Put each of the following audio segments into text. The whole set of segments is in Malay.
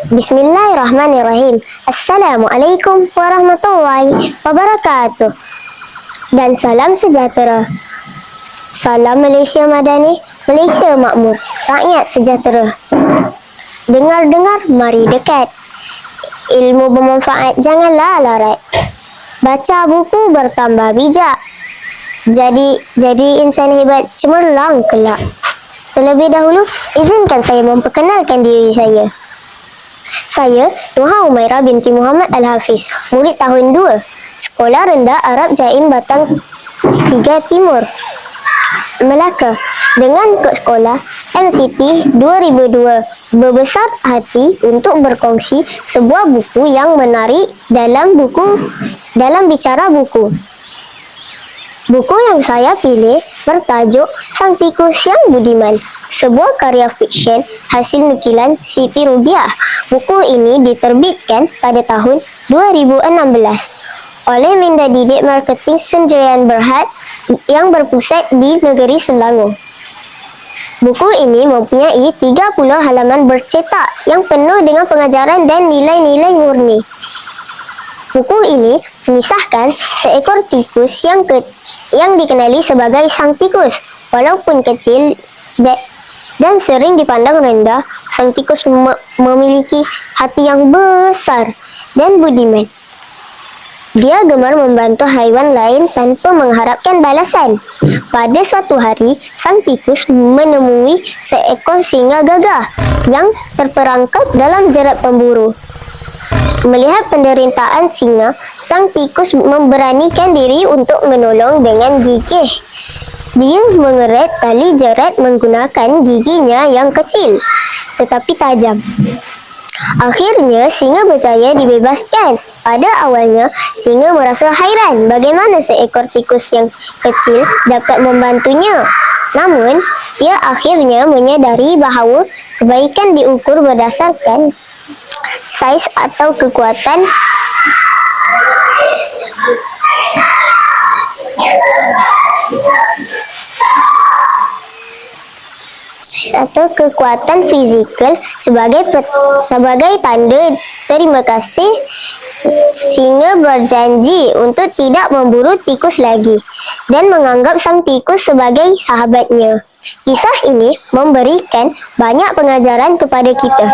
Bismillahirrahmanirrahim. Assalamualaikum warahmatullahi wabarakatuh. Dan salam sejahtera. Salam Malaysia Madani, Malaysia Makmur, rakyat sejahtera. Dengar-dengar, mari dekat. Ilmu bermanfaat, janganlah larat. Baca buku bertambah bijak. Jadi insan hebat cemerlang kelak. Terlebih dahulu, izinkan saya memperkenalkan diri saya. Saya Nuha Umairah binti Muhammad Al-Hafiz, murid tahun 2, Sekolah Rendah Arab Jaim Batang 3 Timur, Melaka, dengan kod sekolah MCT 2002. Berbesar hati untuk berkongsi sebuah buku yang menarik dalam bicara buku. Buku yang saya pilih bertajuk Sang Tikus Yang Budiman, sebuah karya fiksyen hasil nukilan Siti Rubiah. Buku ini diterbitkan pada tahun 2016 oleh Minda Didik Marketing Sendirian Berhad yang berpusat di negeri Selangor. Buku ini mempunyai 30 halaman bercetak yang penuh dengan pengajaran dan nilai-nilai murni. Buku ini mengisahkan seekor tikus yang dikenali sebagai Sang Tikus. Walaupun kecil dan sering dipandang rendah, Sang Tikus memiliki hati yang besar dan budiman. Dia gemar membantu haiwan lain tanpa mengharapkan balasan. Pada suatu hari, Sang Tikus menemui seekor singa gagah yang terperangkap dalam jerat pemburu. Melihat penderitaan singa, Sang Tikus memberanikan diri untuk menolong dengan gigih. Dia mengerat tali jerat menggunakan giginya yang kecil tetapi tajam. Akhirnya, singa berjaya dibebaskan. Pada awalnya, singa merasa hairan bagaimana seekor tikus yang kecil dapat membantunya. Namun, ia akhirnya menyadari bahawa kebaikan diukur berdasarkan saiz atau kekuatan fizikal. Sebagai tanda terima kasih, singa berjanji untuk tidak memburu tikus lagi dan menganggap Sang Tikus sebagai sahabatnya. Kisah ini memberikan banyak pengajaran kepada kita.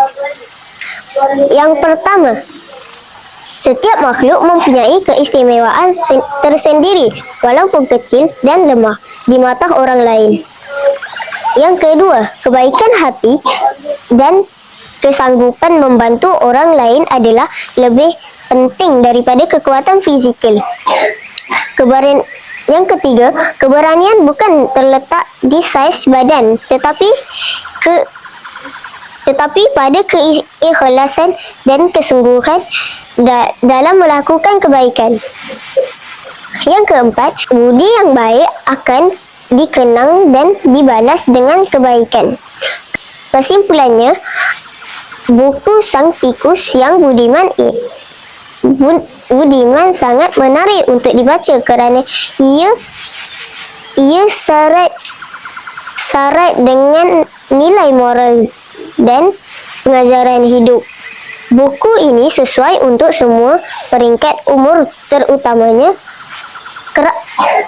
Yang pertama, setiap makhluk mempunyai keistimewaan tersendiri walaupun kecil dan lemah di mata orang lain. Yang kedua, kebaikan hati dan kesanggupan membantu orang lain adalah lebih penting daripada kekuatan fizikal. Yang ketiga, keberanian bukan terletak di saiz badan tetapi pada keikhlasan dan kesungguhan dalam melakukan kebaikan. Yang keempat, budi yang baik akan dikenang dan dibalas dengan kebaikan. Kesimpulannya, buku Sang Tikus Yang Budiman sangat menarik untuk dibaca kerana ia syarat dengan nilai moral dan pengajaran hidup. Buku ini sesuai untuk semua peringkat umur, terutamanya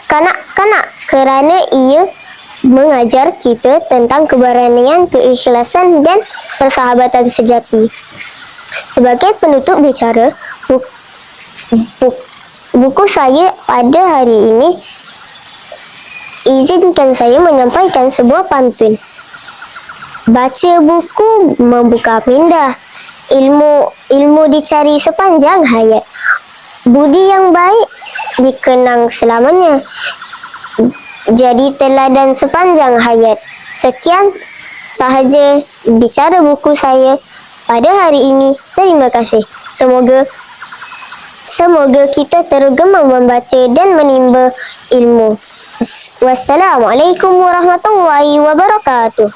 kanak-kanak, kerana ia mengajar kita tentang keberanian, keikhlasan dan persahabatan sejati. Sebagai penutup bicara, buku saya pada hari ini, izinkan saya menyampaikan sebuah pantun. Baca buku membuka minda, ilmu dicari sepanjang hayat. Budi yang baik dikenang selamanya, jadi teladan sepanjang hayat. Sekian sahaja bicara buku saya pada hari ini. Terima kasih. Semoga kita tergemar membaca dan menimba ilmu. Wassalamualaikum warahmatullahi wabarakatuh.